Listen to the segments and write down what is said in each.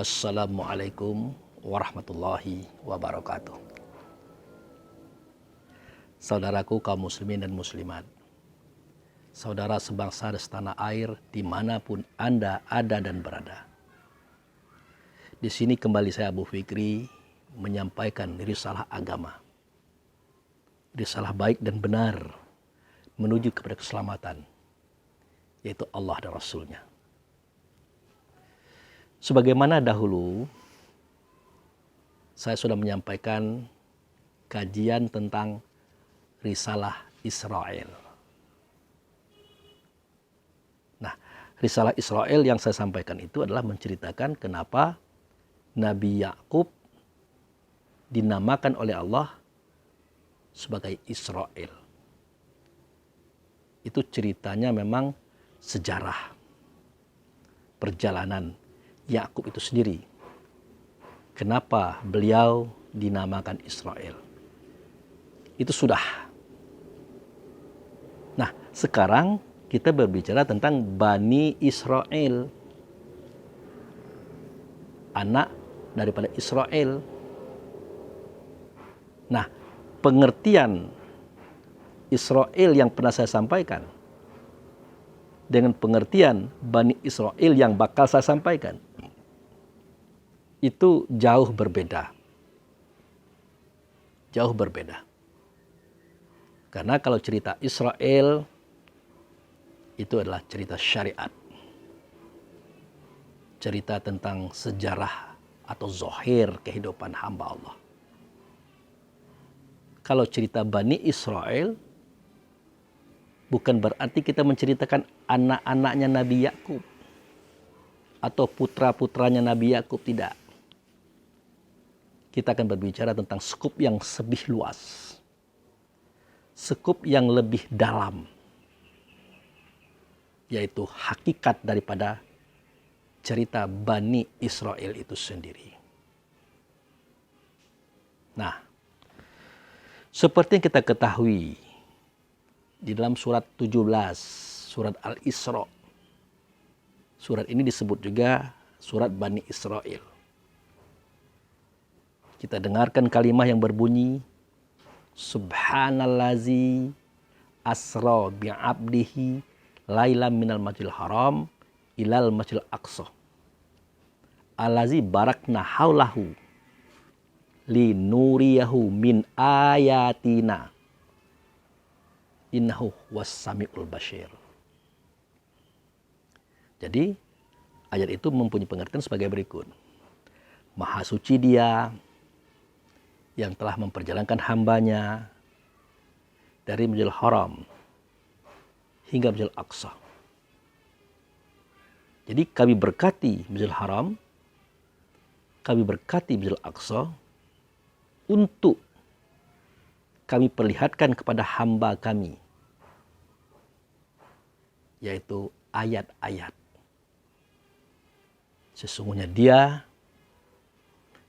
Assalamualaikum warahmatullahi wabarakatuh. Saudaraku kaum muslimin dan muslimat, saudara sebangsa dan setanah air dimanapun Anda ada dan berada. Di sini kembali saya Abu Fikri menyampaikan risalah agama, risalah baik dan benar menuju kepada keselamatan, yaitu Allah dan Rasulnya. Sebagaimana dahulu saya sudah menyampaikan kajian tentang risalah Israel. Nah, risalah Israel yang saya sampaikan itu adalah menceritakan kenapa Nabi Yakub dinamakan oleh Allah sebagai Israel. Itu ceritanya memang sejarah perjalanan Yakub itu sendiri. Kenapa beliau dinamakan Israel? Itu sudah. Nah, sekarang kita berbicara tentang Bani Israel. Anak daripada Israel. Nah, pengertian Israel yang pernah saya sampaikan dengan pengertian Bani Israel yang bakal saya sampaikan itu jauh berbeda. Jauh berbeda. Karena kalau cerita Israel itu adalah cerita syariat. Cerita tentang sejarah atau zohir kehidupan hamba Allah. Kalau cerita Bani Israel bukan berarti kita menceritakan anak-anaknya Nabi Yakub atau putra-putranya Nabi Yakub, tidak. Kita akan berbicara tentang skup yang lebih luas, skup yang lebih dalam, yaitu hakikat daripada cerita Bani Israel itu sendiri. Nah, seperti yang kita ketahui di dalam surat 17, surat Al-Isra. Surat ini disebut juga surat Bani Israel. Kita dengarkan kalimat yang berbunyi, Subhanallazi asra bi'abdihi lailam minal masjidil haram ilal masjidil aqsa. Allazi barakna haulahu li nuriyahu min ayatina. Innahu was-sami'ul basyir. Jadi, ayat itu mempunyai pengertian sebagai berikut. Maha suci Dia yang telah memperjalankan hambanya dari Masjidil Haram hingga Masjidil Aqsa. Jadi kami berkati Masjidil Haram, kami berkati Masjidil Aqsa untuk kami perlihatkan kepada hamba kami, yaitu ayat-ayat. Sesungguhnya Dia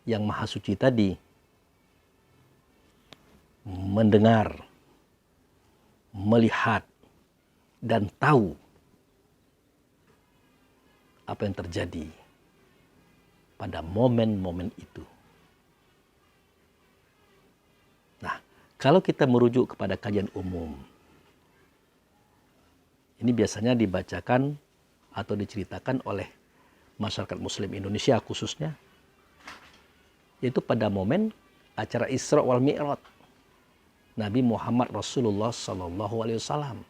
yang maha suci tadi mendengar, melihat, dan tahu apa yang terjadi pada momen-momen itu. Nah, kalau kita merujuk kepada kajian umum, ini biasanya dibacakan atau diceritakan oleh masyarakat Muslim Indonesia khususnya, yaitu pada momen acara Isra wal Mi'raj Nabi Muhammad Rasulullah SAW.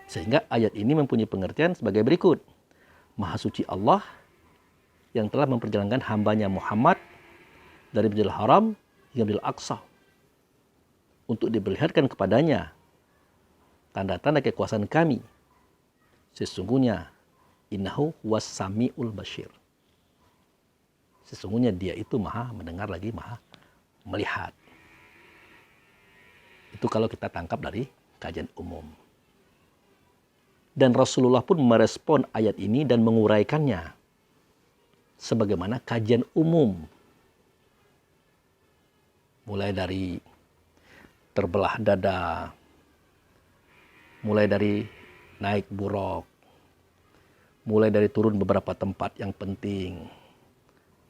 Sehingga ayat ini mempunyai pengertian sebagai berikut. Maha suci Allah yang telah memperjalankan hambanya Muhammad dari Masjidil Haram hingga Masjidil Aqsa untuk diperlihatkan kepadanya tanda-tanda kekuasaan kami. Sesungguhnya innahu was-sami'ul basyir. Sesungguhnya Dia itu maha mendengar lagi maha melihat. Itu kalau kita tangkap dari kajian umum. Dan Rasulullah pun merespon ayat ini dan menguraikannya sebagaimana kajian umum. Mulai dari terbelah dada, mulai dari naik buruk, mulai dari turun beberapa tempat yang penting,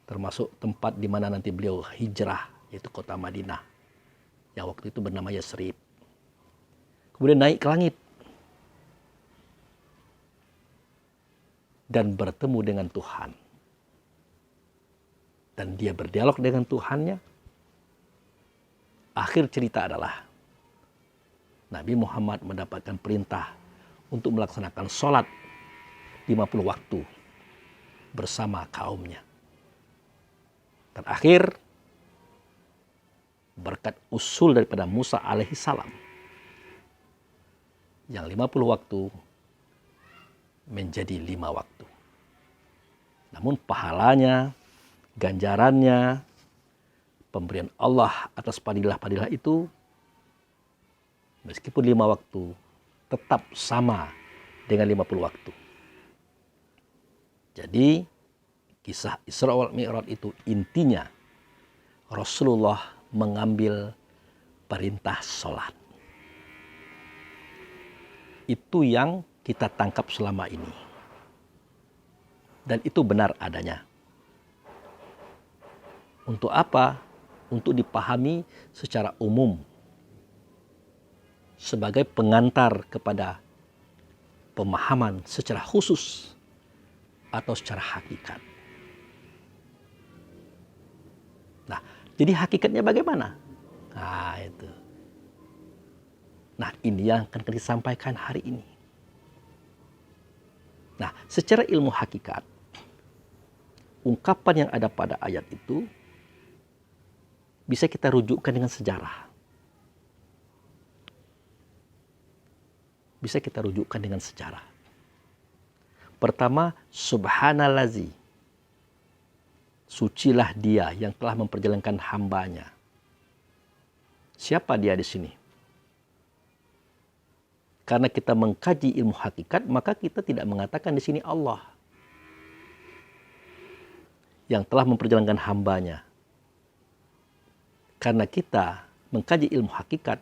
termasuk tempat di mana nanti beliau hijrah, yaitu kota Madinah, yang waktu itu bernama Yasrib. Kemudian naik ke langit dan bertemu dengan Tuhan. Dan dia berdialog dengan Tuhannya. Akhir cerita adalah Nabi Muhammad mendapatkan perintah untuk melaksanakan sholat 50 waktu bersama kaumnya. Terakhir, berkat usul daripada Musa alaihissalam, yang 50 waktu menjadi 5 waktu. Namun pahalanya, ganjarannya, pemberian Allah atas padilah-padilah itu, meskipun 5 waktu, tetap sama dengan 50 waktu. Jadi, kisah Isra wal Mi'raj itu intinya Rasulullah mengambil perintah sholat. Itu yang kita tangkap selama ini. Dan itu benar adanya. Untuk apa? Untuk dipahami secara umum. Sebagai pengantar kepada pemahaman secara khusus atau secara hakikat. Nah, jadi hakikatnya bagaimana? Nah, itu. Nah, ini yang akan kita sampaikan hari ini. Nah, secara ilmu hakikat, ungkapan yang ada pada ayat itu bisa kita rujukkan dengan sejarah. Bisa kita rujukkan dengan sejarah. Pertama, subhanallazi. Sucilah dia yang telah memperjalankan hambanya. Siapa dia di sini? Karena kita mengkaji ilmu hakikat, maka kita tidak mengatakan di sini Allah yang telah memperjalankan hambanya. Karena kita mengkaji ilmu hakikat,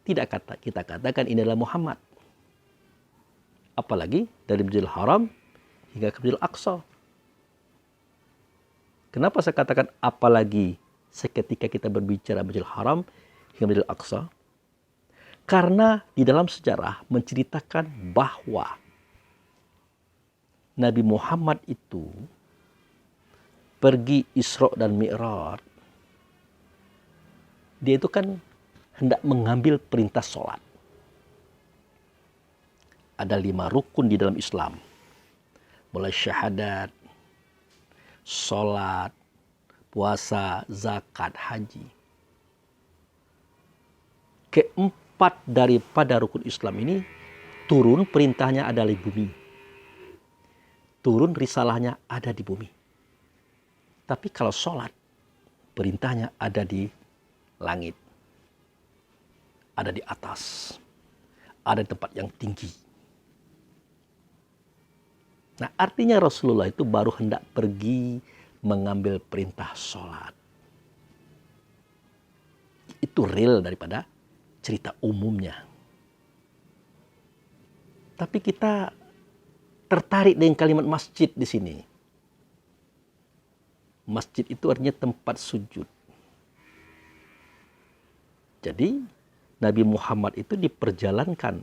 tidak kita katakan ini adalah Muhammad. Apalagi dari Masjidil Haram hingga ke Masjidil Aqsa. Kenapa saya katakan apalagi seketika kita berbicara Masjidil Haram hingga Masjidil Aqsa? Karena di dalam sejarah menceritakan bahwa Nabi Muhammad itu pergi Isra dan Mi'raj. Dia itu kan hendak mengambil perintah sholat. Ada 5 rukun di dalam Islam. Mulai syahadat, sholat, puasa, zakat, haji. Keempat daripada rukun Islam ini turun perintahnya ada di bumi. Turun risalahnya ada di bumi. Tapi kalau sholat, perintahnya ada di langit. Ada di atas. Ada di tempat yang tinggi. Nah, artinya Rasulullah itu baru hendak pergi mengambil perintah sholat. Itu real daripada cerita umumnya. Tapi kita tertarik dengan kalimat masjid di sini. Masjid itu artinya tempat sujud. Jadi Nabi Muhammad itu diperjalankan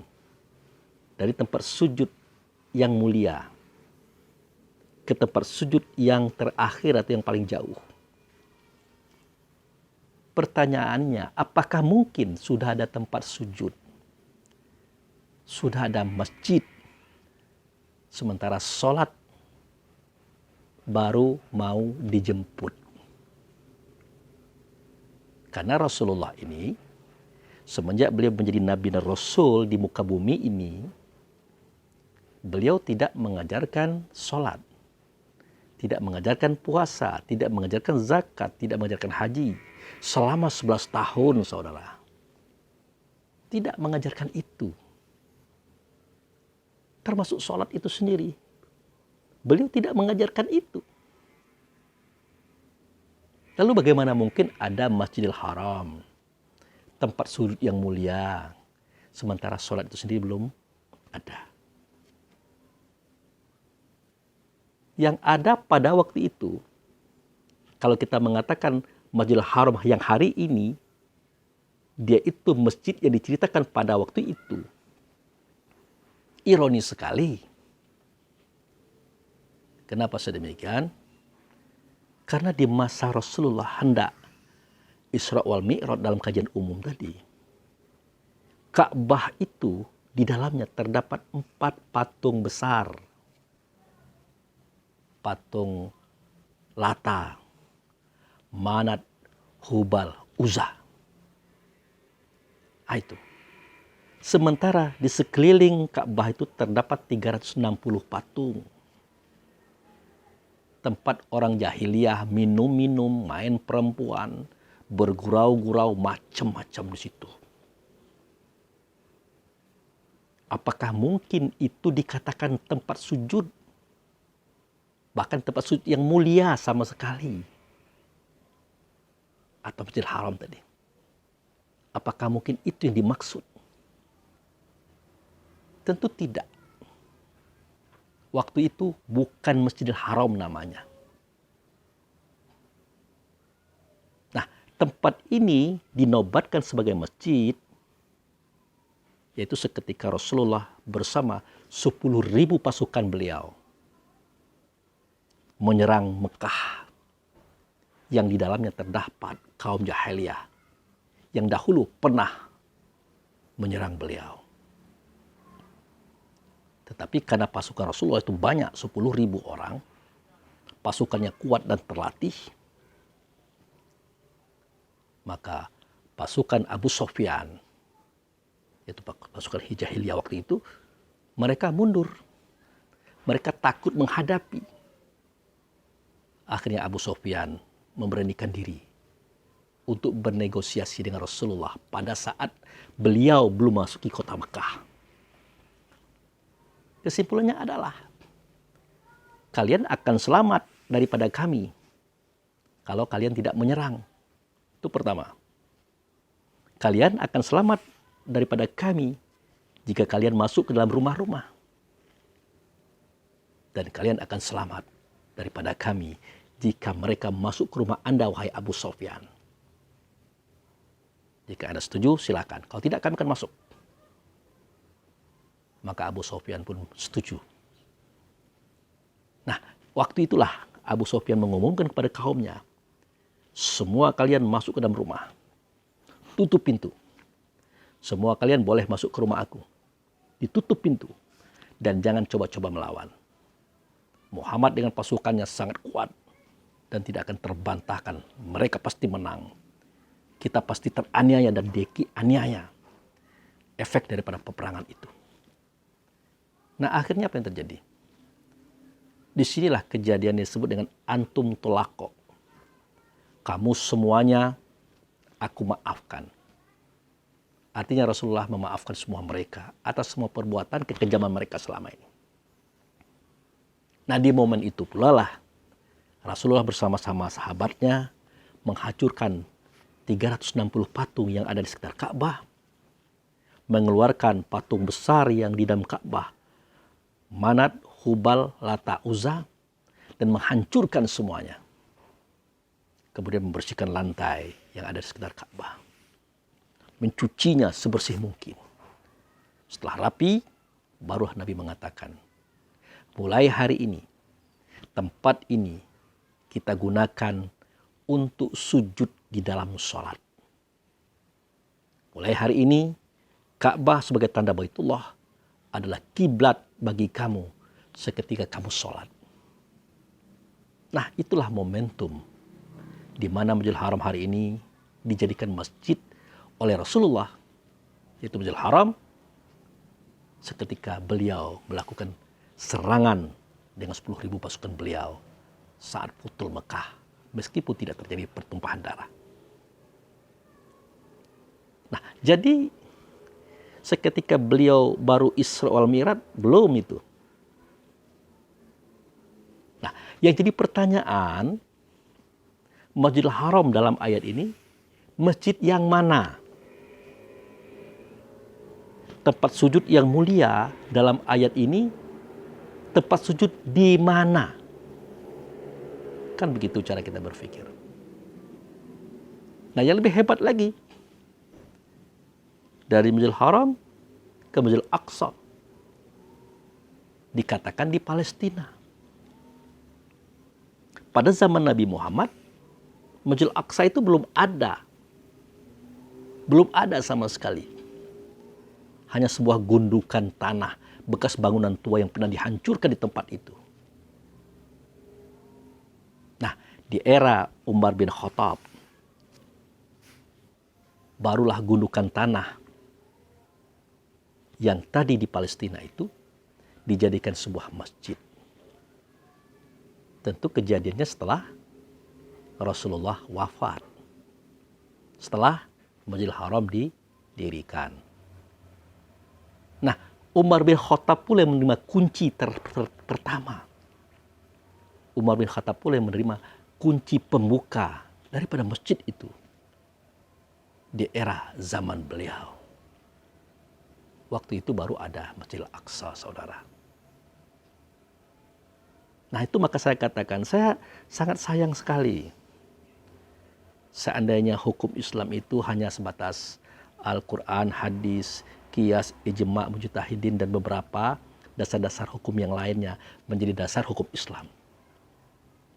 dari tempat sujud yang mulia ke tempat sujud yang terakhir atau yang paling jauh. Pertanyaannya, apakah mungkin sudah ada tempat sujud? Sudah ada masjid, sementara sholat baru mau dijemput. Karena Rasulullah ini, semenjak beliau menjadi Nabi dan Rasul di muka bumi ini, beliau tidak mengajarkan sholat, tidak mengajarkan puasa, tidak mengajarkan zakat, tidak mengajarkan haji. Selama 11 tahun, saudara. Tidak mengajarkan itu. Termasuk sholat itu sendiri. Beliau tidak mengajarkan itu. Lalu bagaimana mungkin ada Masjidil Haram, tempat sujud yang mulia, sementara sholat itu sendiri belum ada. yang ada pada waktu itu. Kalau kita mengatakan Masjidil Haram yang hari ini, dia itu masjid yang diceritakan pada waktu itu. Ironis sekali. Kenapa sedemikian? Karena di masa Rasulullah hendak Isra wal Mi'raj dalam kajian umum tadi, Ka'bah itu di dalamnya terdapat 4 patung besar. Patung Lata, Manat, Hubal, Uzza. Itu. Sementara di sekeliling Ka'bah itu terdapat 360 patung. Tempat orang jahiliyah minum-minum, main perempuan, bergurau-gurau, macam-macam di situ. Apakah mungkin itu dikatakan tempat sujud? Bahkan tempat sujud yang mulia sama sekali. Atau Masjidil Haram tadi. Apakah mungkin itu yang dimaksud? Tentu tidak. Waktu itu bukan Masjidil Haram namanya. Nah, tempat ini dinobatkan sebagai masjid, yaitu seketika Rasulullah bersama 10.000 pasukan beliau menyerang Mekah, yang di dalamnya terdapat kaum jahiliyah yang dahulu pernah menyerang beliau. Tetapi karena pasukan Rasulullah itu banyak, 10.000 orang, pasukannya kuat dan terlatih, maka pasukan Abu Sufyan, yaitu pasukan jahiliyah waktu itu, mereka mundur. Mereka takut menghadapi. Akhirnya Abu Sufyan memberanikan diri untuk bernegosiasi dengan Rasulullah pada saat beliau belum masuki kota Mekah. Kesimpulannya adalah, kalian akan selamat daripada kami kalau kalian tidak menyerang. Itu pertama. Kalian akan selamat daripada kami jika kalian masuk ke dalam rumah-rumah. Dan kalian akan selamat daripada kami jika mereka masuk ke rumah Anda, wahai Abu Sufyan. Jika Anda setuju, silakan. Kalau tidak, kami akan masuk. Maka Abu Sufyan pun setuju. Nah, waktu itulah Abu Sufyan mengumumkan kepada kaumnya, semua kalian masuk ke dalam rumah. Tutup pintu. Semua kalian boleh masuk ke rumah aku. Ditutup pintu. Dan jangan coba-coba melawan. Muhammad dengan pasukannya sangat kuat dan tidak akan terbantahkan. Mereka pasti menang. Kita pasti teraniaya dan aniaya. Efek daripada peperangan itu. Nah, akhirnya apa yang terjadi? Disinilah kejadian yang disebut dengan antum tolako. Kamu semuanya aku maafkan. Artinya Rasulullah memaafkan semua mereka atas semua perbuatan kekejaman mereka selama ini. Nah, di momen itu pula lah Rasulullah bersama-sama sahabatnya menghancurkan 360 patung yang ada di sekitar Ka'bah, mengeluarkan patung besar yang di dalam Ka'bah, Manat, Hubal, Lata, Uzza, dan menghancurkan semuanya. Kemudian membersihkan lantai yang ada di sekitar Ka'bah, mencucinya sebersih mungkin. Setelah rapi, baru Nabi mengatakan, mulai hari ini, tempat ini kita gunakan untuk sujud di dalam sholat. Mulai hari ini, Ka'bah sebagai tanda Baitullah adalah kiblat bagi kamu seketika kamu sholat. Nah, itulah momentum di mana Masjidil Haram hari ini dijadikan masjid oleh Rasulullah, yaitu Masjidil Haram, seketika beliau melakukan serangan dengan 10.000 pasukan beliau saat Futul Mekah, meskipun tidak terjadi pertumpahan darah. Nah, jadi seketika beliau baru Isra wal Mi'raj, belum itu. Nah, yang jadi pertanyaan, Masjidil Haram dalam ayat ini, masjid yang mana? Tempat sujud yang mulia dalam ayat ini, tempat sujud di mana? Kan begitu cara kita berpikir. Nah, yang lebih hebat lagi, dari Masjidil Haram ke Masjidil Aqsa, dikatakan di Palestina. Pada zaman Nabi Muhammad, Masjidil Aqsa itu belum ada. Belum ada sama sekali. Hanya sebuah gundukan tanah, bekas bangunan tua yang pernah dihancurkan di tempat itu. Nah, di era Umar bin Khattab, barulah gundukan tanah yang tadi di Palestina itu dijadikan sebuah masjid. Tentu kejadiannya setelah Rasulullah wafat. Setelah Masjidil Haram didirikan. Nah, Umar bin Khattab pula yang menerima kunci pertama. Umar bin Khattab pula yang menerima kunci pembuka daripada masjid itu di era zaman beliau. Waktu itu baru ada Masjidil Aqsa, saudara. Nah, itu maka saya katakan, saya sangat sayang sekali seandainya hukum Islam itu hanya sebatas Al-Quran, hadis, qiyas, ijma', mujtahidin, dan beberapa dasar-dasar hukum yang lainnya menjadi dasar hukum Islam,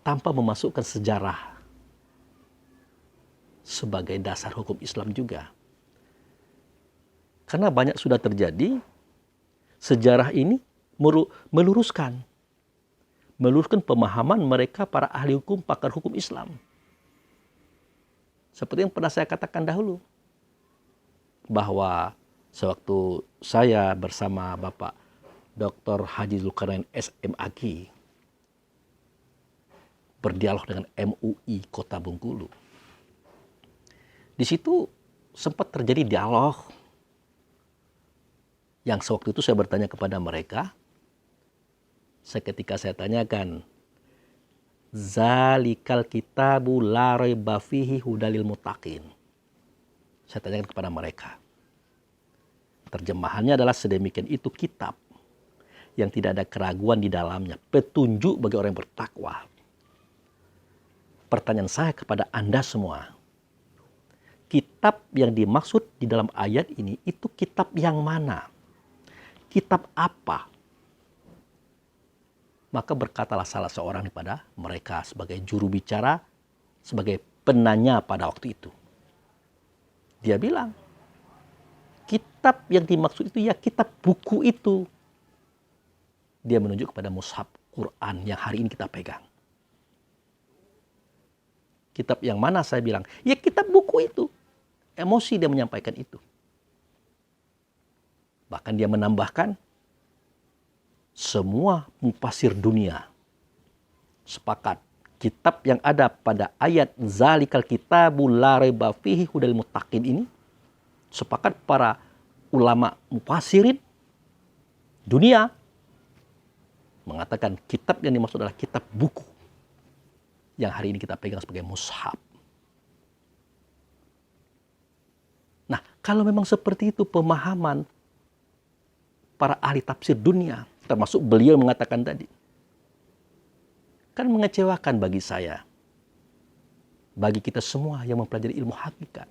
tanpa memasukkan sejarah sebagai dasar hukum Islam juga. Karena banyak sudah terjadi, sejarah ini meluruskan pemahaman mereka para ahli hukum, pakar hukum Islam. Seperti yang pernah saya katakan dahulu, bahwa sewaktu saya bersama Bapak Dr. Haji Zulkarnain SMAG berdialog dengan MUI Kota Bengkulu, di situ sempat terjadi dialog yang sewaktu itu saya bertanya kepada mereka. Seketika saya tanyakan, zalikal kitabu la raiba fihi hudalil muttaqin. Saya tanyakan kepada mereka. Terjemahannya adalah sedemikian itu kitab yang tidak ada keraguan di dalamnya, petunjuk bagi orang yang bertakwa. Pertanyaan saya kepada Anda semua, kitab yang dimaksud di dalam ayat ini itu kitab yang mana? Kitab apa? Maka berkatalah salah seorang daripada mereka sebagai juru bicara, sebagai penanya pada waktu itu. Dia bilang, kitab yang dimaksud itu ya kitab buku itu. Dia menunjuk kepada mushaf Quran yang hari ini kita pegang. Kitab yang mana, saya bilang? Ya kitab buku itu. Emosi dia menyampaikan itu. Bahkan dia menambahkan, semua mufasir dunia sepakat kitab yang ada pada ayat zalikal kitabul la raiba fihi hudal muttaqin ini, sepakat para ulama mufasirin dunia mengatakan kitab yang dimaksud adalah kitab buku yang hari ini kita pegang sebagai mushaf. Nah, kalau memang seperti itu pemahaman para ahli tafsir dunia, termasuk beliau mengatakan tadi, kan mengecewakan bagi saya, bagi kita semua yang mempelajari ilmu hakikat.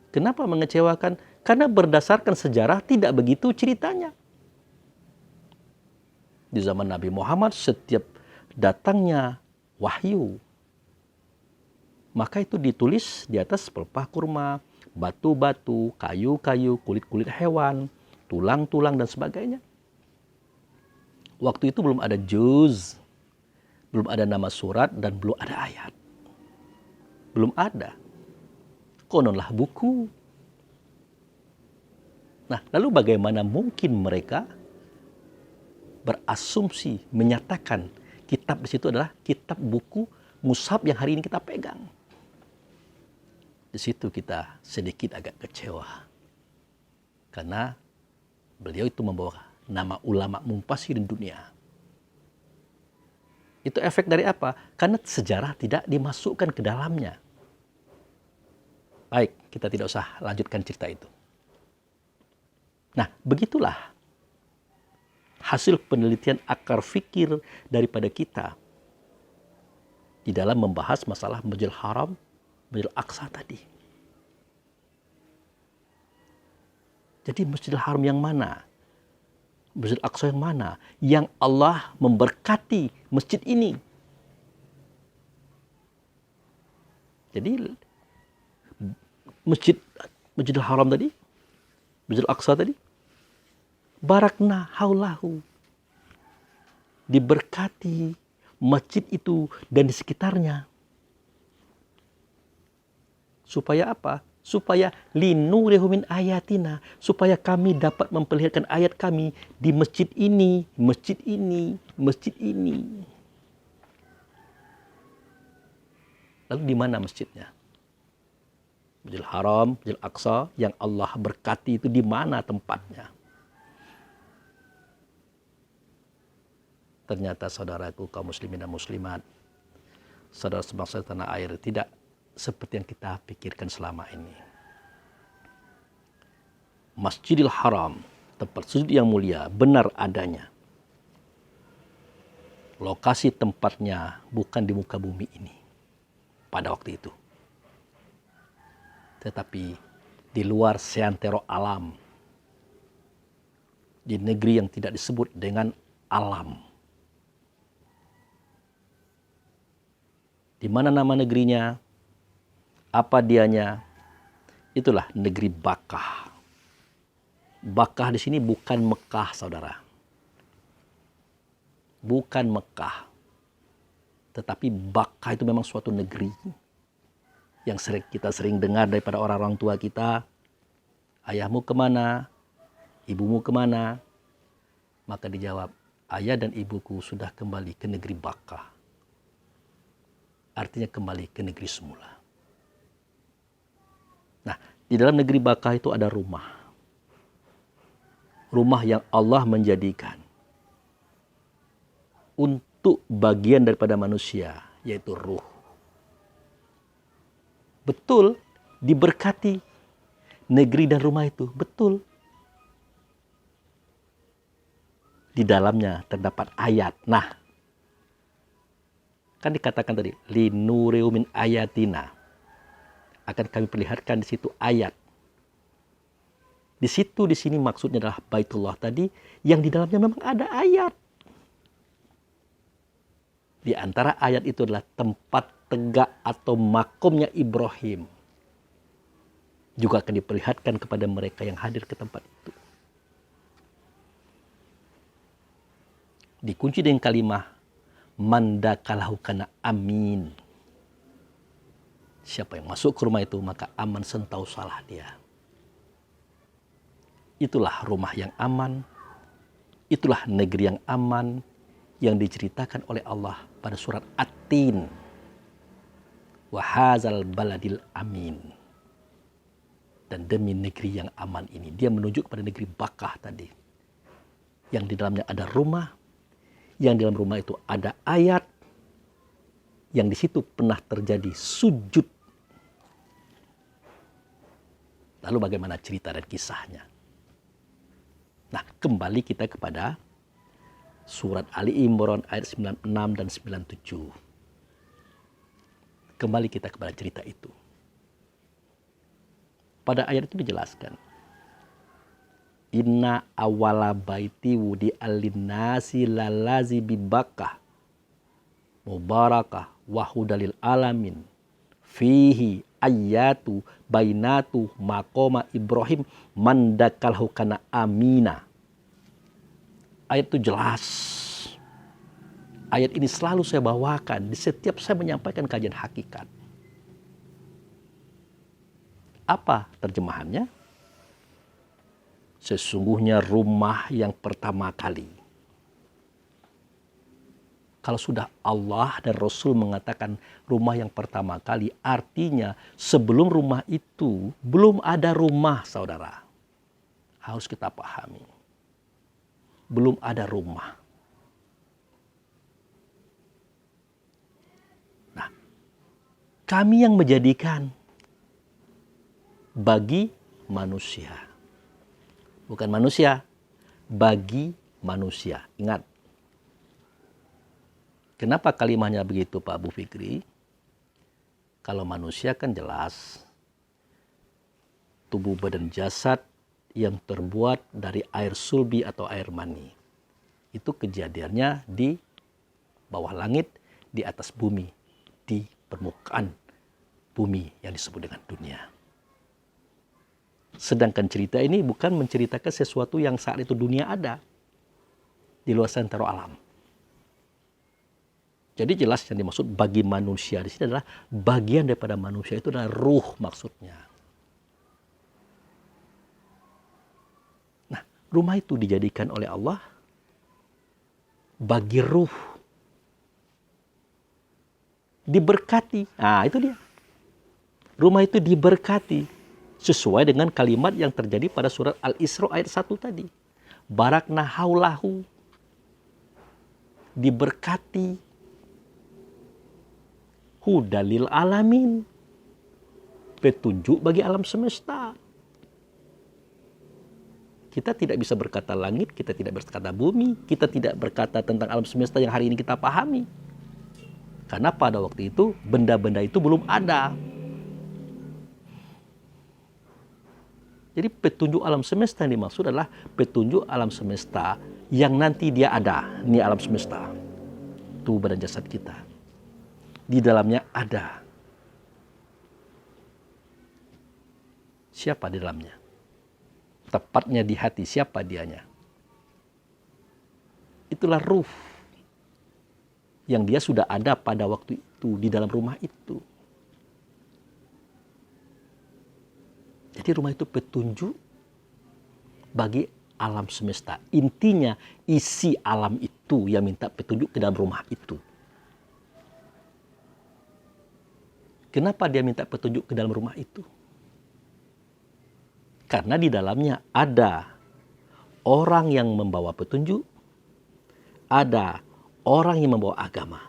Kenapa mengecewakan? Karena berdasarkan sejarah tidak begitu ceritanya. Di zaman Nabi Muhammad, setiap datangnya wahyu, maka itu ditulis di atas pelepah kurma, batu-batu, kayu-kayu, kulit-kulit hewan, tulang-tulang, dan sebagainya. Waktu itu belum ada juz, belum ada nama surat, dan belum ada ayat. Belum ada. Kononlah buku. Nah, lalu bagaimana mungkin mereka berasumsi, menyatakan kitab di situ adalah kitab buku mushaf yang hari ini kita pegang? Di situ kita sedikit agak kecewa. Karena beliau itu membawa nama ulama mufasirin dunia. Itu efek dari apa? Karena sejarah tidak dimasukkan ke dalamnya. Baik, kita tidak usah lanjutkan cerita itu. Nah, begitulah hasil penelitian akar fikir daripada kita di dalam membahas masalah Masjidil Haram, Masjidil Aqsa tadi. Jadi Masjidil Haram yang mana? Masjidil Aqsa yang mana? Yang Allah memberkati masjid ini. Jadi Masjidil Haram tadi, Masjidil Aqsa tadi, barakna haulahu, diberkati masjid itu dan di sekitarnya. Supaya apa? Supaya linurihu min ayatina, supaya kami dapat memperlihatkan ayat kami di masjid ini, masjid ini, masjid ini. Lalu di mana masjidnya? Masjidil Haram, Masjidil Aqsa yang Allah berkati itu di mana tempatnya? Ternyata saudaraku kaum muslimin dan muslimat, saudara sebangsa tanah air, tidak seperti yang kita pikirkan selama ini. Masjidil Haram, tempat sujud yang mulia, benar adanya. Lokasi tempatnya bukan di muka bumi ini pada waktu itu. Tetapi di luar seantero alam. Di negeri yang tidak disebut dengan alam. Di mana nama negerinya? Apa dianya? Itulah negeri Bakkah. Bakkah di sini bukan Mekah, saudara. Bukan Mekah. Tetapi Bakkah itu memang suatu negeri yang kita sering dengar daripada orang-orang tua kita. Ayahmu kemana? Ibumu kemana? Maka dijawab, ayah dan ibuku sudah kembali ke negeri Bakkah. Artinya kembali ke negeri semula. Nah, di dalam negeri Bakkah itu ada rumah. Rumah yang Allah menjadikan untuk bagian daripada manusia, yaitu ruh. Betul, diberkati negeri dan rumah itu. Betul. Di dalamnya terdapat ayat. Nah, kan dikatakan tadi, linuriu min ayatina. Akan kami perlihatkan di situ ayat. Di situ, di sini maksudnya adalah Baitullah tadi, yang di dalamnya memang ada ayat. Di antara ayat itu adalah tempat tegak atau makomnya Ibrahim. Juga akan diperlihatkan kepada mereka yang hadir ke tempat itu. Dikunci dengan kalimah mandakalahu kana amin. Siapa yang masuk ke rumah itu maka aman sentau salah dia. Itulah rumah yang aman. Itulah negeri yang aman yang diceritakan oleh Allah pada surat At-Tin. Wa hadzal baladil amin. Dan demi negeri yang aman ini, dia menuju kepada negeri Bakkah tadi. Yang di dalamnya ada rumah, yang di dalam rumah itu ada ayat, yang di situ pernah terjadi sujud. Lalu bagaimana cerita dan kisahnya? Nah, kembali kita kepada surat Ali Imran ayat 96 dan 97. Kembali kita kepada cerita itu. Pada ayat itu dijelaskan, inna awala baiti wudi alinnasi lalazi bibakah mubarakah wahudalil alamin fihi ayatu bainatu maqama Ibrahim mandakalhu kana amina. Ayat itu jelas. Ayat ini selalu saya bawakan di setiap saya menyampaikan kajian hakikat. Apa terjemahannya? Sesungguhnya rumah yang pertama kali. Kalau sudah Allah dan Rasul mengatakan rumah yang pertama kali, artinya sebelum rumah itu belum ada rumah, saudara. Harus kita pahami. Belum ada rumah. Nah, kami yang menjadikan bagi manusia. Bukan manusia, bagi manusia. Ingat, Kenapa kalimatnya begitu Pak Abu Fikri? Kalau manusia kan jelas tubuh badan jasad yang terbuat dari air sulbi atau air mani. Itu kejadiannya di bawah langit, di atas bumi, di permukaan bumi yang disebut dengan dunia. Sedangkan cerita ini bukan menceritakan sesuatu yang saat itu dunia ada di luar santero alam. Jadi jelas yang dimaksud bagi manusia di sini adalah bagian daripada manusia itu adalah ruh maksudnya. Nah, rumah itu dijadikan oleh Allah bagi ruh. Diberkati. Nah, itu dia. Rumah itu diberkati sesuai dengan kalimat yang terjadi pada surat Al-Isra ayat 1 tadi. Barakna haulahu. Diberkati. Hudalil alamin. Petunjuk bagi alam semesta. Kita tidak bisa berkata langit, kita tidak berkata bumi, kita tidak berkata tentang alam semesta yang hari ini kita pahami. Karena pada waktu itu benda-benda itu belum ada. Jadi petunjuk alam semesta yang dimaksud adalah petunjuk alam semesta yang nanti dia ada. Ini alam semesta. Tubuh badan jasad kita. Di dalamnya ada. Siapa di dalamnya? Tepatnya di hati, siapa dianya? Itulah ruh. Yang dia sudah ada pada waktu itu, di dalam rumah itu. Jadi rumah itu petunjuk bagi alam semesta. Intinya isi alam itu yang minta petunjuk ke dalam rumah itu. Kenapa dia minta petunjuk ke dalam rumah itu? Karena di dalamnya ada orang yang membawa petunjuk, ada orang yang membawa agama.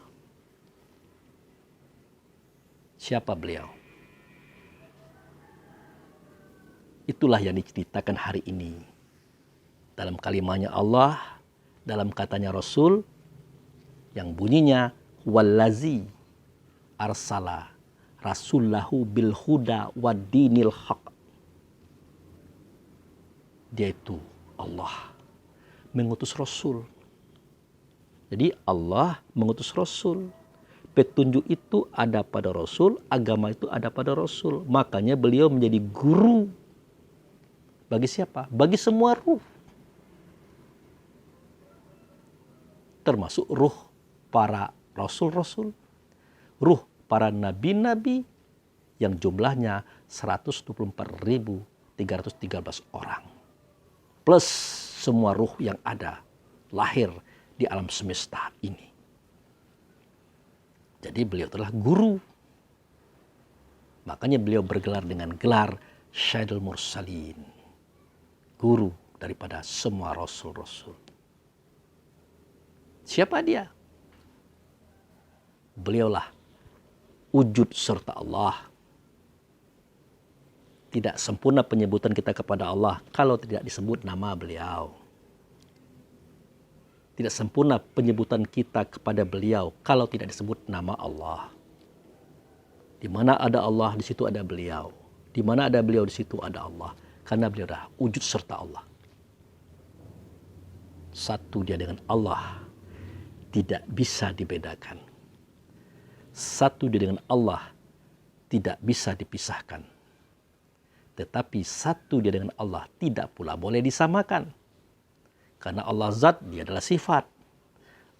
Siapa beliau? Itulah yang diceritakan hari ini. Dalam kalimatnya Allah, dalam katanya Rasul, yang bunyinya, wallazi arsala rasullahu bil huda wa dinil haq. Dia itu Allah mengutus Rasul. Jadi Allah mengutus Rasul. Petunjuk itu ada pada Rasul, agama itu ada pada Rasul. Makanya beliau menjadi guru. Bagi siapa? Bagi semua ruh. Termasuk ruh para Rasul-Rasul. Ruh para nabi-nabi yang jumlahnya 124.313 orang. Plus semua ruh yang ada lahir di alam semesta ini. Jadi beliau adalah guru. Makanya beliau bergelar dengan gelar Sayyidul Mursalin. Guru daripada semua Rasul-Rasul. Siapa dia? Beliaulah wujud serta Allah. Tidak sempurna penyebutan kita kepada Allah kalau tidak disebut nama beliau. Tidak sempurna penyebutan kita kepada beliau kalau tidak disebut nama Allah. Di mana ada Allah, di situ ada beliau. Di mana ada beliau, di situ ada Allah. Karena beliau adalah wujud serta Allah. Satu dia dengan Allah tidak bisa dibedakan. Satu dia dengan Allah tidak bisa dipisahkan. Tetapi satu dia dengan Allah tidak pula boleh disamakan. Karena Allah zat, dia adalah sifat.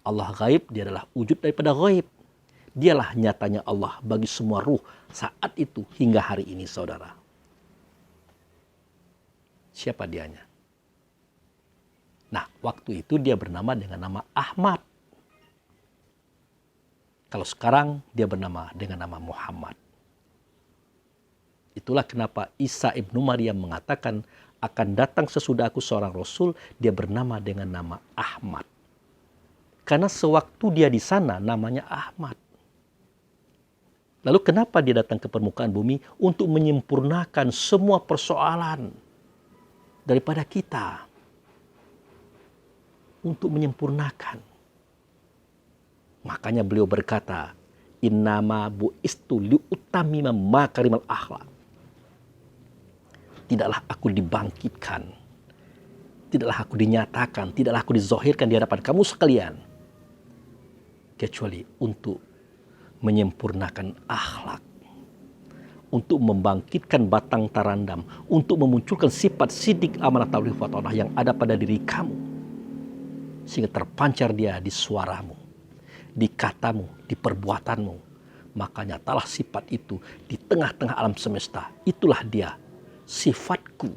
Allah gaib, dia adalah wujud daripada gaib. Dialah nyatanya Allah bagi semua ruh saat itu hingga hari ini, saudara. Siapa dianya? Nah, waktu itu dia bernama dengan nama Ahmad. Kalau sekarang dia bernama dengan nama Muhammad. Itulah kenapa Isa ibnu Maryam mengatakan akan datang sesudah aku seorang Rasul, dia bernama dengan nama Ahmad. Karena sewaktu dia di sana namanya Ahmad. Lalu kenapa dia datang ke permukaan bumi? Untuk menyempurnakan semua persoalan daripada kita. Untuk menyempurnakan. Makanya beliau berkata, innama bu'istu liutamima makarimal akhlak. Tidaklah aku dibangkitkan, tidaklah aku dinyatakan, tidaklah aku dizohirkan di hadapan kamu sekalian, kecuali untuk menyempurnakan akhlak, untuk membangkitkan batang tarandam, untuk memunculkan sifat sidik amanah tauhid wa ta'ala yang ada pada diri kamu, sehingga terpancar dia di suaramu, di katamu, di perbuatanmu. Maka nyatalah sifat itu di tengah-tengah alam semesta. Itulah dia, sifatku.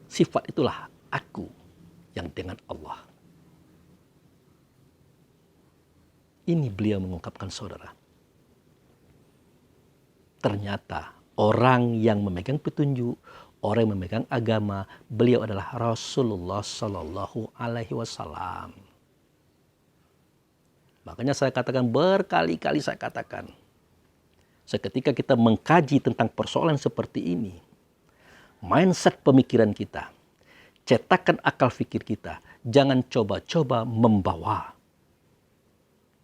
Sifat itulah aku yang dengan Allah. Ini beliau mengungkapkan, saudara. Ternyata orang yang memegang petunjuk, orang yang memegang agama, beliau adalah Rasulullah Sallallahu Alaihi Wasallam. Makanya saya katakan, berkali-kali saya katakan, seketika kita mengkaji tentang persoalan seperti ini, mindset pemikiran kita, cetakan akal fikir kita, jangan coba-coba membawa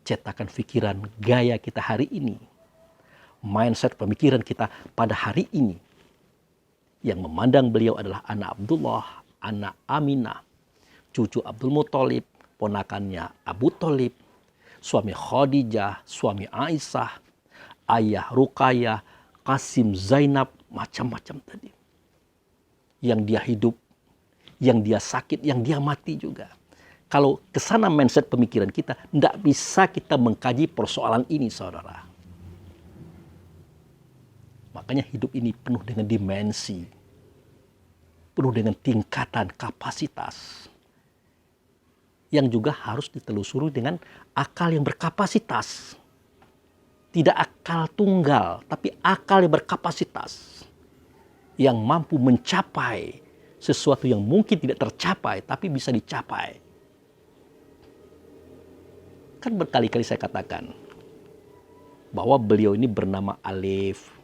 cetakan pikiran gaya kita hari ini, mindset pemikiran kita pada hari ini, yang memandang beliau adalah anak Abdullah, anak Aminah, cucu Abdul Muthalib, ponakannya Abu Thalib, suami Khadijah, suami Aisyah, ayah Ruqayyah, Qasim, Zainab, macam-macam tadi. Yang dia hidup, yang dia sakit, yang dia mati juga. Kalau kesana mindset pemikiran kita, tidak bisa kita mengkaji persoalan ini, saudara. Makanya hidup ini penuh dengan dimensi, penuh dengan tingkatan kapasitas, yang juga harus ditelusuri dengan akal yang berkapasitas. Tidak akal tunggal, tapi akal yang berkapasitas. Yang mampu mencapai sesuatu yang mungkin tidak tercapai, tapi bisa dicapai. Kan berkali-kali saya katakan, bahwa beliau ini bernama Alif,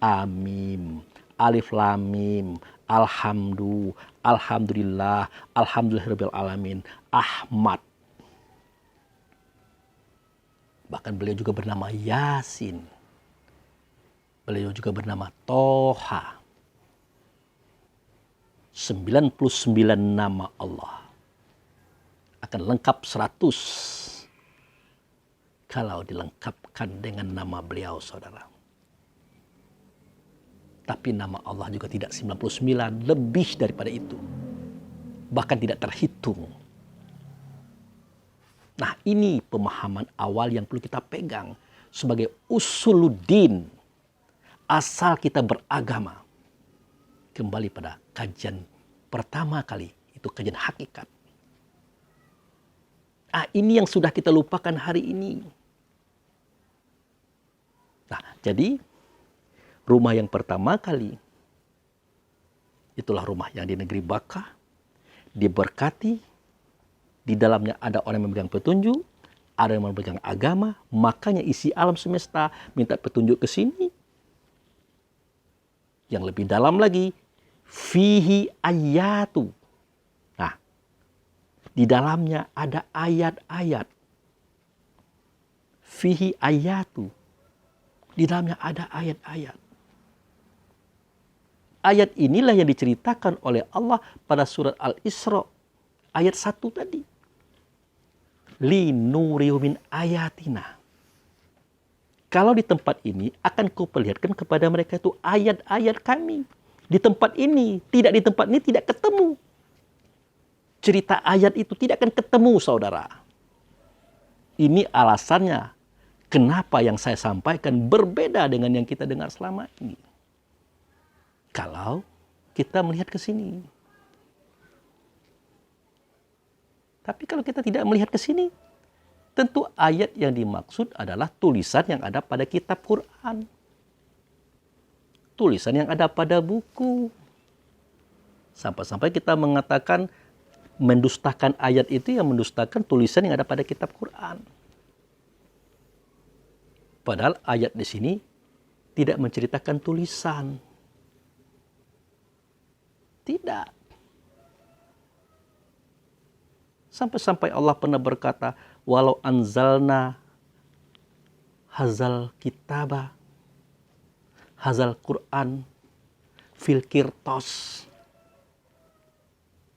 Amim, Alif Lamim, Alhamdulillah, Alhamdulillahirabbil alamin, Ahmad. Bahkan beliau juga bernama Yasin. Beliau juga bernama Toha. 99 nama Allah. Akan lengkap 100 kalau dilengkapkan dengan nama beliau, saudara. Tapi nama Allah juga tidak 99, lebih daripada itu. Bahkan tidak terhitung. Nah, ini pemahaman awal yang perlu kita pegang sebagai usuluddin. Asal kita beragama. Kembali pada kajian pertama kali, itu kajian hakikat. Ini yang sudah kita lupakan hari ini. Nah, jadi rumah yang pertama kali, itulah rumah yang di negeri Bakkah, diberkati, di dalamnya ada orang yang memegang petunjuk, ada yang memegang agama, makanya isi alam semesta minta petunjuk ke sini. Yang lebih dalam lagi, fihi ayatu. Nah, di dalamnya ada ayat-ayat. Fihi ayatu. Di dalamnya ada ayat-ayat. Ayat inilah yang diceritakan oleh Allah pada surat Al-Isra. Ayat 1 tadi. Linuriyu min ayatina. Kalau di tempat ini akan kuperlihatkan kepada mereka itu ayat-ayat kami. Di tempat ini, tidak di tempat ini tidak ketemu. Cerita ayat itu tidak akan ketemu, saudara. Ini alasannya kenapa yang saya sampaikan berbeda dengan yang kita dengar selama ini. Kalau kita melihat ke sini. Tapi kalau kita tidak melihat ke sini, tentu ayat yang dimaksud adalah tulisan yang ada pada kitab Quran. Tulisan yang ada pada buku. Sampai-sampai kita mengatakan mendustakan ayat itu yang mendustakan tulisan yang ada pada kitab Quran. Padahal ayat di sini tidak menceritakan tulisan. Tidak. Sampai-sampai Allah pernah berkata, walau anzalna hazal kitaba, hazal Quran fil kirtos.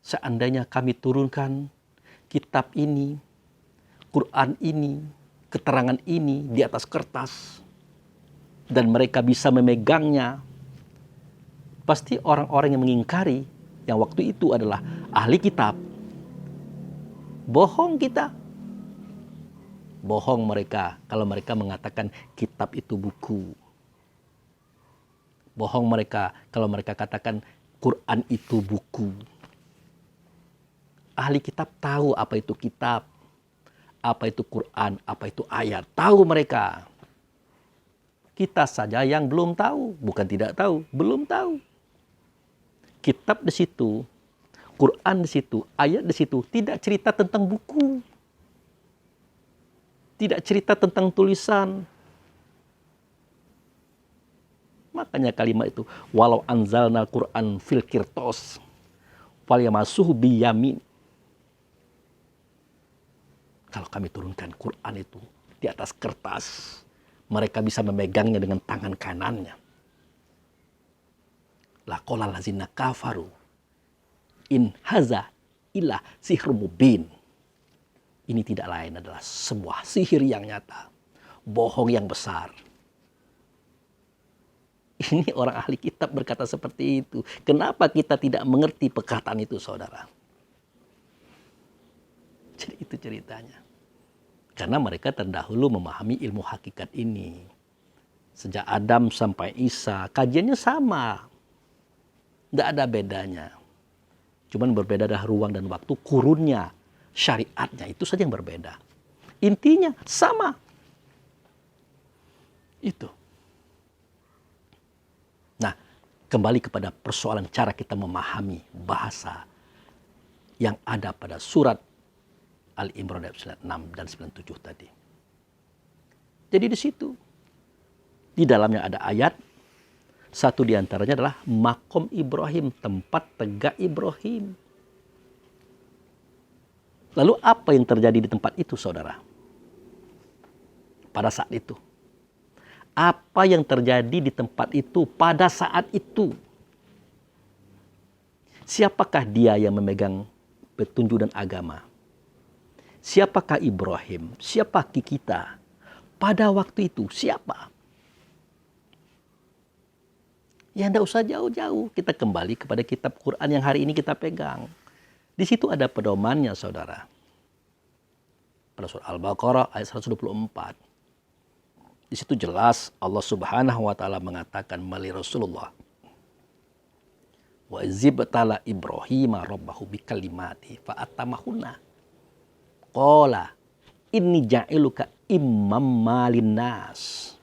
Seandainya kami turunkan kitab ini, Quran ini, keterangan ini di atas kertas, dan mereka bisa memegangnya, pasti orang-orang yang mengingkari yang waktu itu adalah ahli kitab, bohong kita. Bohong mereka kalau mereka mengatakan kitab itu buku. Bohong mereka kalau mereka katakan Quran itu buku. Ahli kitab tahu apa itu kitab, apa itu Quran, apa itu ayat. Tahu mereka. Kita saja yang belum tahu, bukan tidak tahu, belum tahu. Kitab di situ, Quran di situ, ayat di situ, tidak cerita tentang buku. Tidak cerita tentang tulisan. Makanya kalimat itu, walau anzalna Quran fil kirtos, falyamasuhu biyamin. Kalau kami turunkan Quran itu di atas kertas, mereka bisa memegangnya dengan tangan kanannya. Laqala lazina kafaru in haza illa sihrun mubin. Ini tidak lain adalah sebuah sihir yang nyata, bohong yang besar. Ini orang ahli kitab berkata seperti itu. Kenapa kita tidak mengerti perkataan itu, saudara? Jadi itu ceritanya. Karena mereka terdahulu memahami ilmu hakikat ini. Sejak Adam sampai Isa, kajiannya sama. Tidak ada bedanya. Cuman berbeda adalah ruang dan waktu, kurunnya, syariatnya, itu saja yang berbeda. Intinya sama. Itu. Nah, kembali kepada persoalan cara kita memahami bahasa yang ada pada surat Al-Imran ayat 96 dan 97 tadi. Jadi di situ, di dalamnya ada ayat, satu di antaranya adalah Maqam Ibrahim, tempat tegak Ibrahim. Lalu apa yang terjadi di tempat itu, saudara? Pada saat itu. Apa yang terjadi di tempat itu pada saat itu? Siapakah dia yang memegang petunjuk dan agama? Siapakah Ibrahim? Siapa kita? Pada waktu itu, siapa? Ya tidak usah jauh-jauh. Kita kembali kepada kitab Quran yang hari ini kita pegang. Di situ ada pedomannya, saudara. Pada surah Al-Baqarah ayat 124. Di situ jelas Allah Subhanahu wa taala mengatakan melalui Rasulullah. Wa izibtala Ibrahim rabbahu bikalimati fa atamahunna. Qala inni ja'iluka imam malinnas.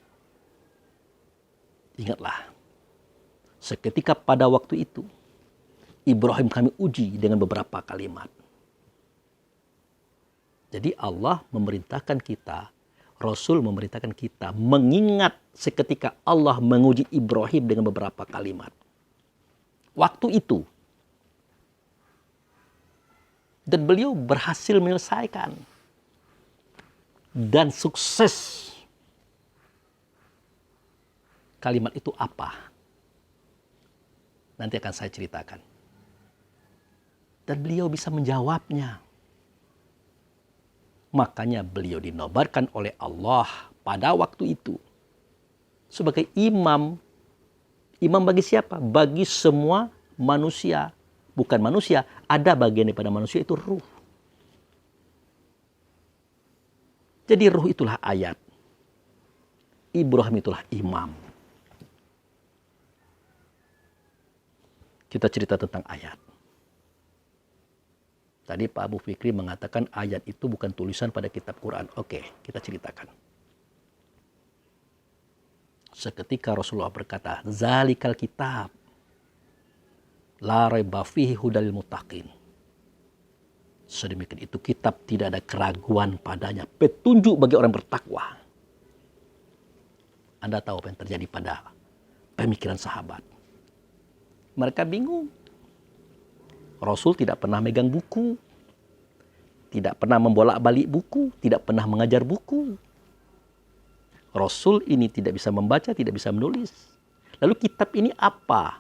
Ingatlah, seketika pada waktu itu Ibrahim kami uji dengan beberapa kalimat. Jadi Allah memerintahkan kita, Rasul memerintahkan kita mengingat seketika Allah menguji Ibrahim dengan beberapa kalimat. Waktu itu. Dan beliau berhasil menyelesaikan. Dan sukses. Kalimat itu apa? Nanti akan saya ceritakan. Dan beliau bisa menjawabnya. Makanya beliau dinobatkan oleh Allah pada waktu itu. Sebagai imam. Imam bagi siapa? Bagi semua manusia. Bukan manusia, ada bagian daripada manusia itu ruh. Jadi ruh itulah ayat. Ibrahim itulah imam. Kita cerita tentang ayat. Tadi Pak Abu Fikri mengatakan ayat itu bukan tulisan pada kitab Quran. Oke, kita ceritakan. Seketika Rasulullah berkata, Zalikal kitab. La raiba fihi hudal muttaqin. Sedemikian itu kitab tidak ada keraguan padanya. Petunjuk bagi orang bertakwa. Anda tahu apa yang terjadi pada pemikiran sahabat. Mereka bingung. Rasul tidak pernah megang buku. tidak pernah membolak-balik buku, tidak pernah mengajar buku. Rasul ini tidak bisa membaca, tidak bisa menulis. Lalu kitab ini apa?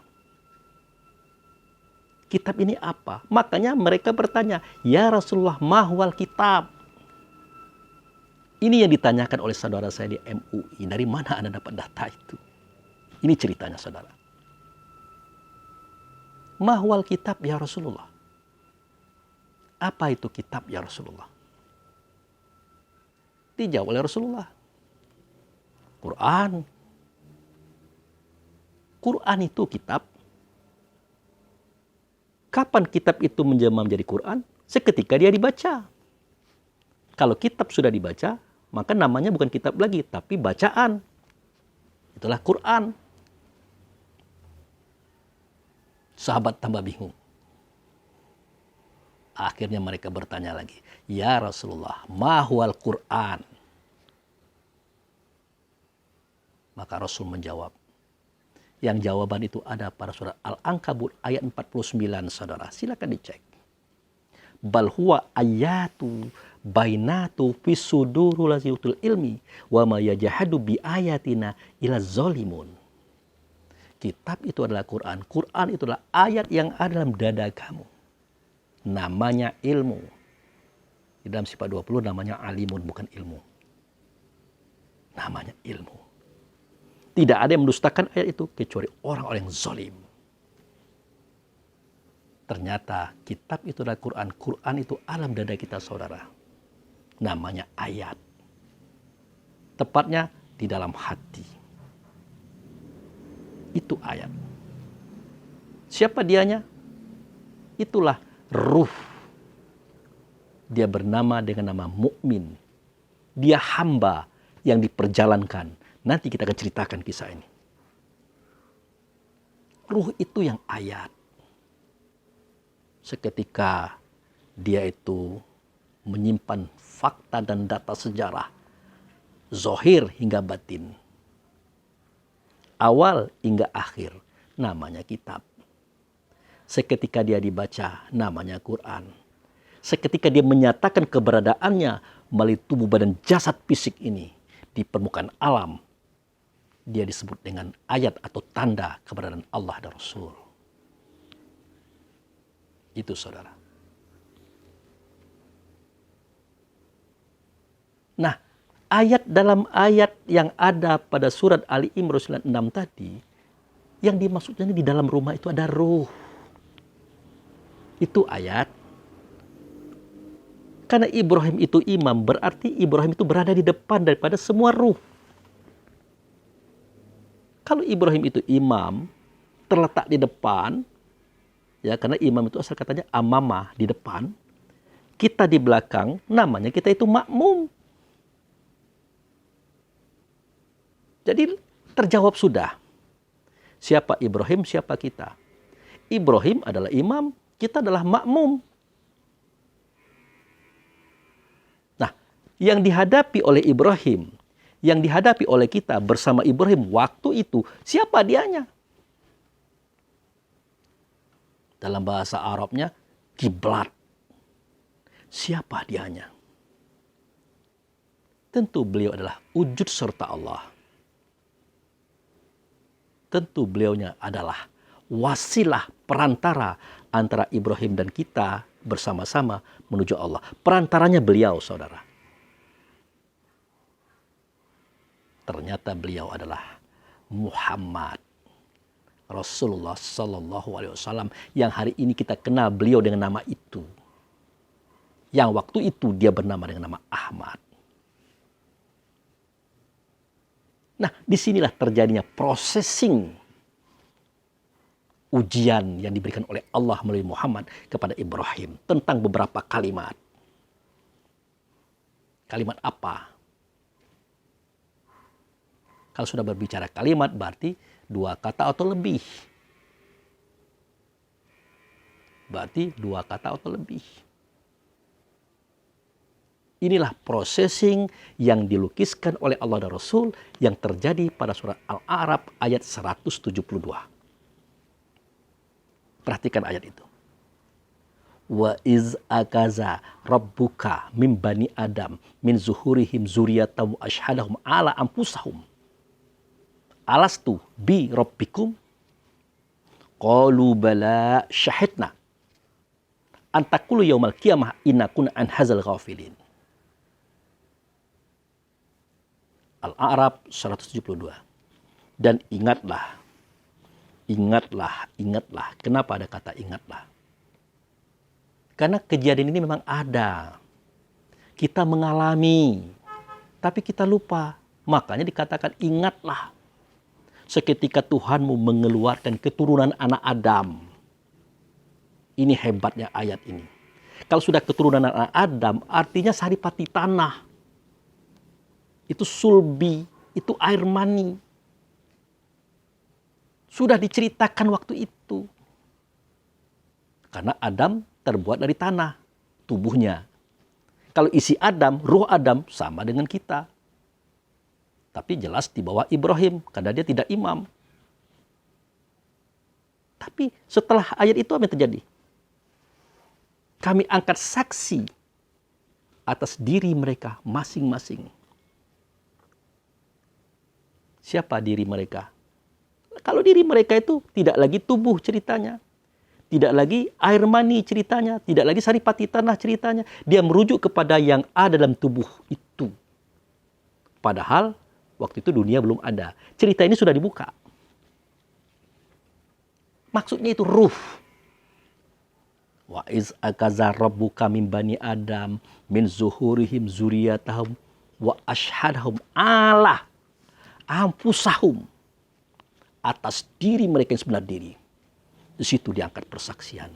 Kitab ini apa? Makanya mereka bertanya, ya Rasulullah, mahwal kitab? Ini yang ditanyakan oleh saudara saya di MUI. Dari mana Anda dapat data itu? Ini ceritanya saudara. Mahwal kitab ya Rasulullah. Apa itu kitab ya Rasulullah? Dijawab oleh Rasulullah. Quran. Quran itu kitab. Kapan kitab itu menjelma menjadi Quran? Seketika dia dibaca. Kalau kitab sudah dibaca, maka namanya bukan kitab lagi, tapi bacaan. Itulah Quran. Sahabat tambah bingung. Akhirnya mereka bertanya lagi, ya Rasulullah, mahwal Quran? Maka Rasul menjawab. Yang jawaban itu ada pada surat Al-Ankabut ayat 49, saudara. Silakan dicek. Bal huwa ayatu bainatu fis sudurul laziutul ilmi wa ma yajhadu bi ayatina ila zalimun. Kitab itu adalah Quran. Quran itu adalah ayat yang ada dalam dada kamu. Namanya ilmu. Di dalam sifat 20 namanya alimun, bukan ilmu. Namanya ilmu. Tidak ada yang mendustakan ayat itu kecuali orang-orang yang zalim. Ternyata kitab itu adalah Quran. Quran itu alam dada kita saudara. Namanya ayat. Tepatnya di dalam hati. Itu ayat. Siapa dianya? Itulah ruh. Dia bernama dengan nama mukmin. Dia hamba yang diperjalankan. Nanti kita akan ceritakan kisah ini. Ruh itu yang ayat. Seketika dia itu menyimpan fakta dan data sejarah. Zohir hingga batin. Awal hingga akhir. Namanya kitab. Seketika dia dibaca, namanya Quran. Seketika dia menyatakan keberadaannya melalui tubuh badan jasad fisik ini di permukaan alam, dia disebut dengan ayat atau tanda keberadaan Allah dan Rasul. Itu saudara. Nah, ayat dalam ayat yang ada pada surat Ali Imran 6 tadi, yang dimaksudnya di dalam rumah itu ada ruh. Itu ayat. Karena Ibrahim itu imam, berarti Ibrahim itu berada di depan daripada semua ruh. Kalau Ibrahim itu imam, terletak di depan, ya karena imam itu asal katanya amamah, di depan, kita di belakang, namanya kita itu makmum. Jadi terjawab sudah. Siapa Ibrahim, siapa kita? Ibrahim adalah imam, kita adalah makmum. Nah, yang dihadapi oleh Ibrahim, yang dihadapi oleh kita bersama Ibrahim waktu itu, siapa dianya? Dalam bahasa Arabnya, kiblat. Siapa dianya? Tentu beliau adalah wujud serta Allah. Tentu beliaunya adalah wasilah perantara antara Ibrahim dan kita bersama-sama menuju Allah. Perantaranya beliau, saudara. Ternyata beliau adalah Muhammad Rasulullah Sallallahu Alaihi Wasallam yang hari ini kita kenal beliau dengan nama itu. Yang waktu itu dia bernama dengan nama Ahmad. Nah, disinilah terjadinya processing ujian yang diberikan oleh Allah melalui Muhammad kepada Ibrahim tentang beberapa kalimat. Kalimat apa? Kalau sudah berbicara kalimat berarti 2 kata atau lebih. Berarti 2 kata atau lebih. Inilah processing yang dilukiskan oleh Allah dan Rasul yang terjadi pada surat Al-A'raf ayat 172. Perhatikan ayat itu. Wa iz akaza rabbuka min bani Adam min zuhurihim zuriyatam ashhadahum ala anfusahum. Alastu bi rabbikum? Qalu bala syahidna. Antakulu yaumal qiyamah inna kunna an hazal ghafilin. Al-A'raf 172. Dan ingatlah. Kenapa ada kata ingatlah? Karena kejadian ini memang ada. Kita mengalami. Tapi kita lupa. Makanya dikatakan ingatlah. Seketika Tuhanmu mengeluarkan keturunan anak Adam. Ini hebatnya ayat ini. Kalau sudah keturunan anak Adam, artinya saripati tanah. Itu sulbi, itu air mani. Sudah diceritakan waktu itu. Karena Adam terbuat dari tanah, tubuhnya. Kalau isi Adam, ruh Adam sama dengan kita. Tapi jelas di bawah Ibrahim, karena dia tidak imam. Tapi setelah ayat itu apa yang terjadi? Kami angkat saksi atas diri mereka masing-masing. Siapa diri mereka? Kalau diri mereka itu tidak lagi tubuh ceritanya. Tidak lagi air mani ceritanya. Tidak lagi saripati tanah ceritanya. Dia merujuk kepada yang ada dalam tubuh itu. Padahal waktu itu dunia belum ada. Cerita ini sudah dibuka. Maksudnya itu ruh. Wa iz akaza rabbuka min bani Adam min zuhurihim zuriyatahum wa ashhadahum ala anfusahum. Atas diri mereka yang sebenar diri. Di situ diangkat persaksian.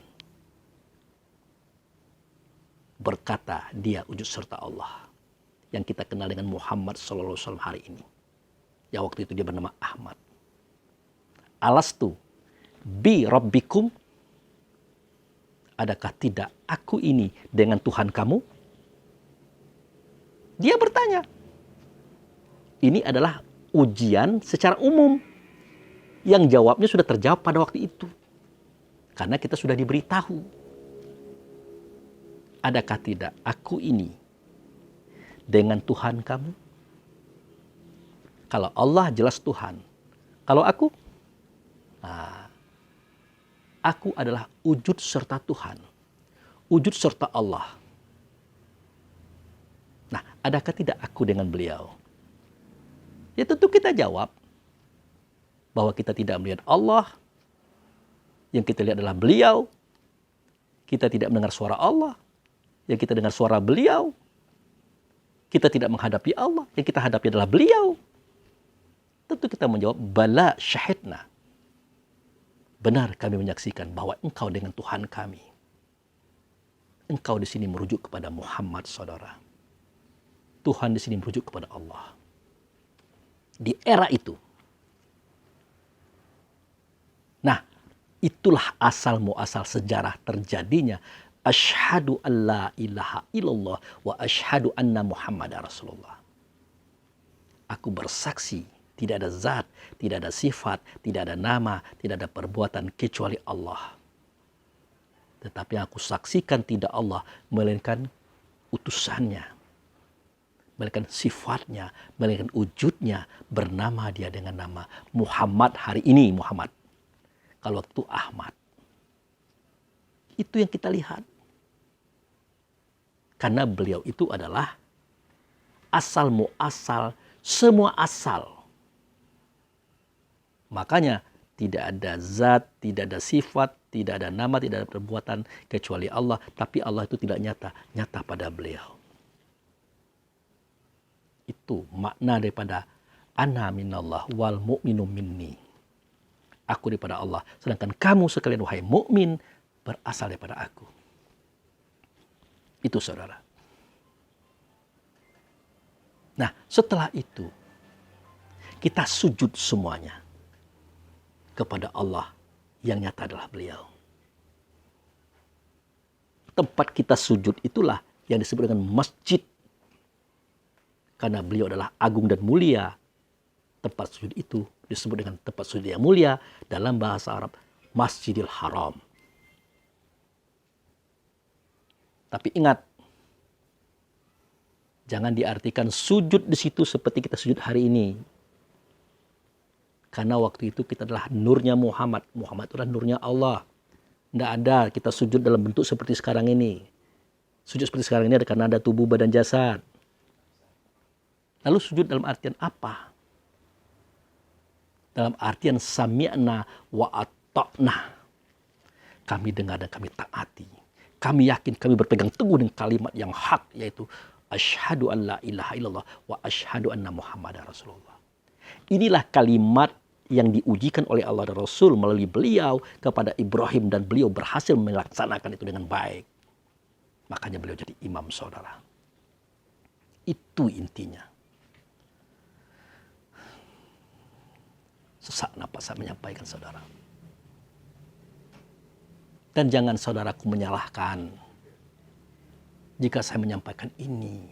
Berkata dia wujud serta Allah. Yang kita kenal dengan Muhammad SAW hari ini. Yang waktu itu dia bernama Ahmad. Alastu bi rabbikum? Adakah tidak aku ini dengan Tuhan kamu? Dia bertanya. Ini adalah ujian secara umum. Yang jawabnya sudah terjawab pada waktu itu. Karena kita sudah diberitahu. Adakah tidak aku ini dengan Tuhan kamu? Kalau Allah jelas Tuhan. Kalau aku? Aku adalah wujud serta Tuhan. Wujud serta Allah. Nah, adakah tidak aku dengan beliau? Ya tentu kita jawab. Bahwa kita tidak melihat Allah. Yang kita lihat adalah beliau. Kita tidak mendengar suara Allah. Yang kita dengar suara beliau. Kita tidak menghadapi Allah. Yang kita hadapi adalah beliau. Tentu kita menjawab, bala syahidna. Benar kami menyaksikan bahwa engkau dengan Tuhan kami. Engkau di sini merujuk kepada Muhammad, saudara. Tuhan di sini merujuk kepada Allah. Di era itu. Nah, itulah asal muasal sejarah terjadinya asyhadu alla ilaha illallah wa asyhadu anna Muhammadar Rasulullah. Aku bersaksi tidak ada zat, tidak ada sifat, tidak ada nama, tidak ada perbuatan kecuali Allah. Tetapi aku saksikan tidak Allah, melainkan utusannya. Melainkan sifatnya, melainkan wujudnya, bernama dia dengan nama Muhammad hari ini, Muhammad. Kalau waktu Ahmad. Itu yang kita lihat. Karena beliau itu adalah asal muasal, semua asal. Makanya tidak ada zat, tidak ada sifat, tidak ada nama, tidak ada perbuatan kecuali Allah. Tapi Allah itu tidak nyata, nyata pada beliau. Itu makna daripada ana minallah wal mu'minu minni. Aku daripada Allah, sedangkan kamu sekalian wahai mukmin berasal daripada aku. Itu saudara. Nah, setelah itu kita sujud semuanya kepada Allah yang nyata adalah beliau. Tempat kita sujud itulah yang disebut dengan masjid. Karena beliau adalah agung dan mulia. Tempat sujud itu disebut dengan tempat sujud yang mulia dalam bahasa Arab, Masjidil Haram. Tapi ingat, jangan diartikan sujud di situ seperti kita sujud hari ini. Karena waktu itu kita adalah nurnya Muhammad. Muhammad itu adalah nurnya Allah. Tidak ada kita sujud dalam bentuk seperti sekarang ini. Sujud seperti sekarang ini karena ada tubuh, badan, jasad. Lalu sujud dalam artian apa? Dalam artian sami'na wa ata'na. Kami dengar dan kami taati. Kami yakin, kami berpegang teguh dengan kalimat yang hak, yaitu asyhadu an la ilaha illallah wa asyhadu anna muhammadar rasulullah. Inilah kalimat yang diujikan oleh Allah dan Rasul melalui beliau kepada Ibrahim, dan beliau berhasil melaksanakan itu dengan baik. Makanya beliau jadi imam, saudara. Itu intinya. Sesak napas saya menyampaikan, saudara. Dan jangan saudaraku menyalahkan jika saya menyampaikan ini